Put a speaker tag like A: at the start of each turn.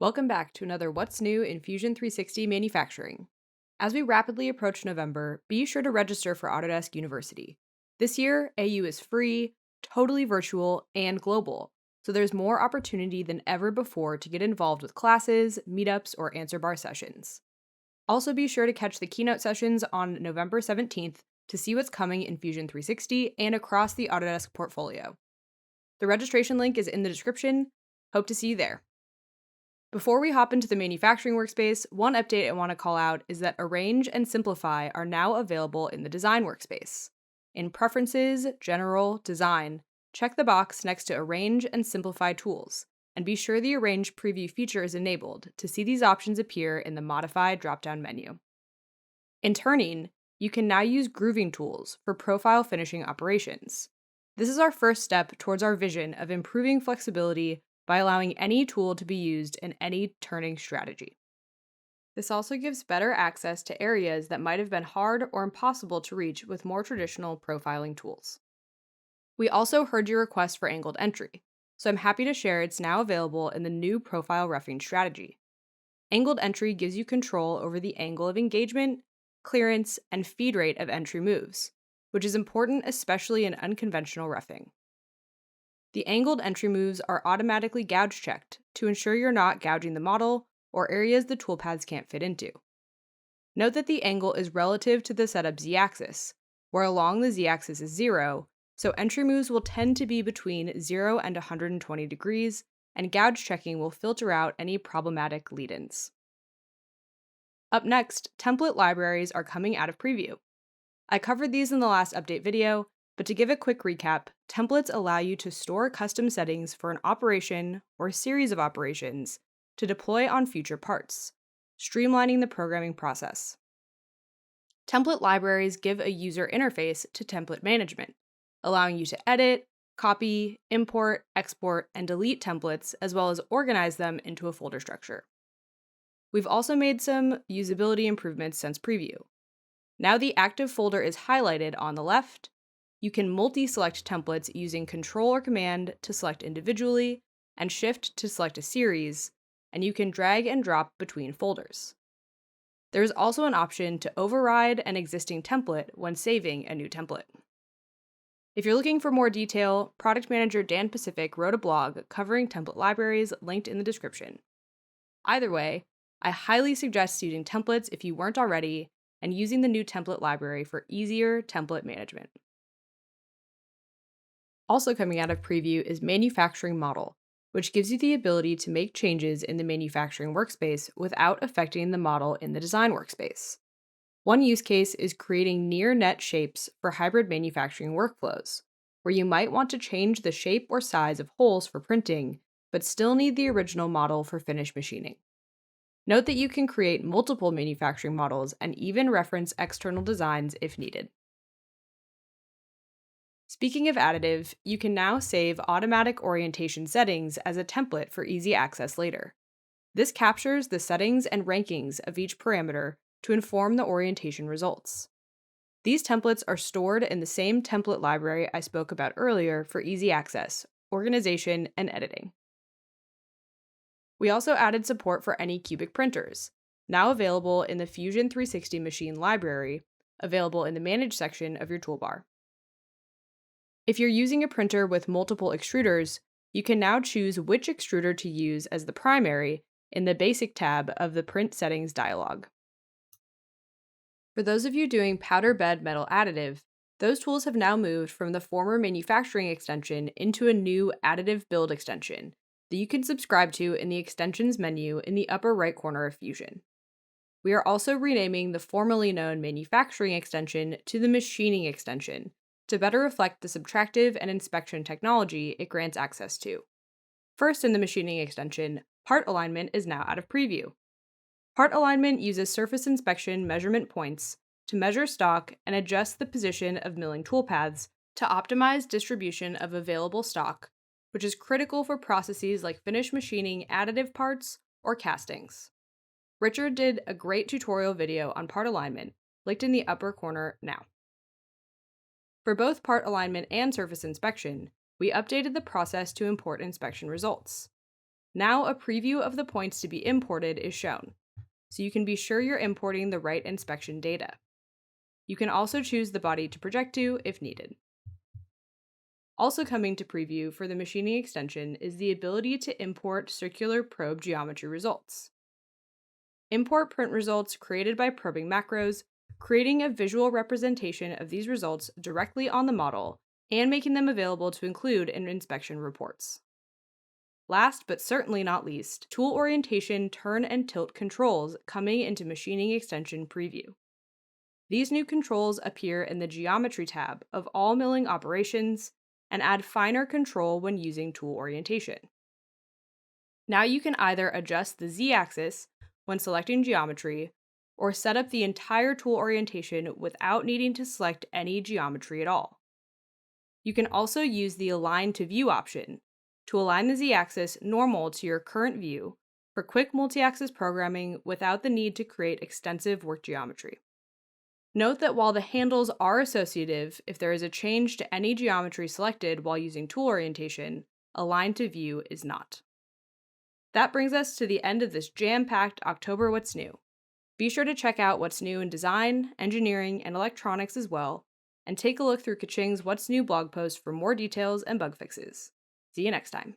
A: Welcome back to another What's New in Fusion 360 Manufacturing. As we rapidly approach November, be sure to register for Autodesk University. This year, AU is free, totally virtual, and global, so there's more opportunity than ever before to get involved with classes, meetups, or answer bar sessions. Also, be sure to catch the keynote sessions on November 17th to see what's coming in Fusion 360 and across the Autodesk portfolio. The registration link is in the description. Hope to see you there. Before we hop into the manufacturing workspace, one update I want to call out is that Arrange and Simplify are now available in the Design workspace. In Preferences, General, Design, check the box next to Arrange and Simplify tools, and be sure the Arrange preview feature is enabled to see these options appear in the Modify drop-down menu. In Turning, you can now use grooving tools for profile finishing operations. This is our first step towards our vision of improving flexibility by allowing any tool to be used in any turning strategy. This also gives better access to areas that might have been hard or impossible to reach with more traditional profiling tools. We also heard your request for angled entry, so I'm happy to share it's now available in the new profile roughing strategy. Angled entry gives you control over the angle of engagement, clearance, and feed rate of entry moves, which is important especially in unconventional roughing. The angled entry moves are automatically gouge checked to ensure you're not gouging the model or areas the toolpaths can't fit into. Note that the angle is relative to the setup z-axis, where along the z-axis is 0, so entry moves will tend to be between 0 and 120 degrees, and gouge checking will filter out any problematic lead-ins. Up next, template libraries are coming out of preview. I covered these in the last update video, but to give a quick recap, templates allow you to store custom settings for an operation or series of operations to deploy on future parts, streamlining the programming process. Template libraries give a user interface to template management, allowing you to edit, copy, import, export, and delete templates, as well as organize them into a folder structure. We've also made some usability improvements since preview. Now the active folder is highlighted on the left. You can multi-select templates using Control or Command to select individually, and Shift to select a series, and you can drag and drop between folders. There is also an option to override an existing template when saving a new template. If you're looking for more detail, Product Manager Dan Pacific wrote a blog covering template libraries linked in the description. Either way, I highly suggest using templates if you weren't already, and using the new template library for easier template management. Also coming out of preview is Manufacturing Model, which gives you the ability to make changes in the manufacturing workspace without affecting the model in the design workspace. One use case is creating near-net shapes for hybrid manufacturing workflows, where you might want to change the shape or size of holes for printing, but still need the original model for finished machining. Note that you can create multiple manufacturing models and even reference external designs if needed. Speaking of additive, you can now save automatic orientation settings as a template for easy access later. This captures the settings and rankings of each parameter to inform the orientation results. These templates are stored in the same template library I spoke about earlier for easy access, organization, and editing. We also added support for any cubic printers, now available in the Fusion 360 machine library, available in the Manage section of your toolbar. If you're using a printer with multiple extruders, you can now choose which extruder to use as the primary in the Basic tab of the Print Settings dialog. For those of you doing powder bed metal additive, those tools have now moved from the former manufacturing extension into a new additive build extension that you can subscribe to in the Extensions menu in the upper right corner of Fusion. We are also renaming the formerly known manufacturing extension to the machining extension to better reflect the subtractive and inspection technology it grants access to. First, in the machining extension, part alignment is now out of preview. Part alignment uses surface inspection measurement points to measure stock and adjust the position of milling toolpaths to optimize distribution of available stock, which is critical for processes like finish machining additive parts or castings. Richard did a great tutorial video on part alignment, linked in the upper corner now. For both part alignment and surface inspection, we updated the process to import inspection results. Now a preview of the points to be imported is shown, so you can be sure you're importing the right inspection data. You can also choose the body to project to if needed. Also coming to preview for the machining extension is the ability to import circular probe geometry results. Import print results created by probing macros, creating a visual representation of these results directly on the model and making them available to include in inspection reports. Last but certainly not least, tool orientation turn and tilt controls coming into machining extension preview. These new controls appear in the Geometry tab of all milling operations and add finer control when using tool orientation. Now you can either adjust the Z-axis when selecting geometry, or set up the entire tool orientation without needing to select any geometry at all. You can also use the Align to View option to align the Z-axis normal to your current view for quick multi-axis programming without the need to create extensive work geometry. Note that while the handles are associative, if there is a change to any geometry selected while using tool orientation, Align to View is not. That brings us to the end of this jam-packed October What's New. Be sure to check out what's new in design, engineering, and electronics as well, and take a look through Kaching's What's New blog post for more details and bug fixes. See you next time.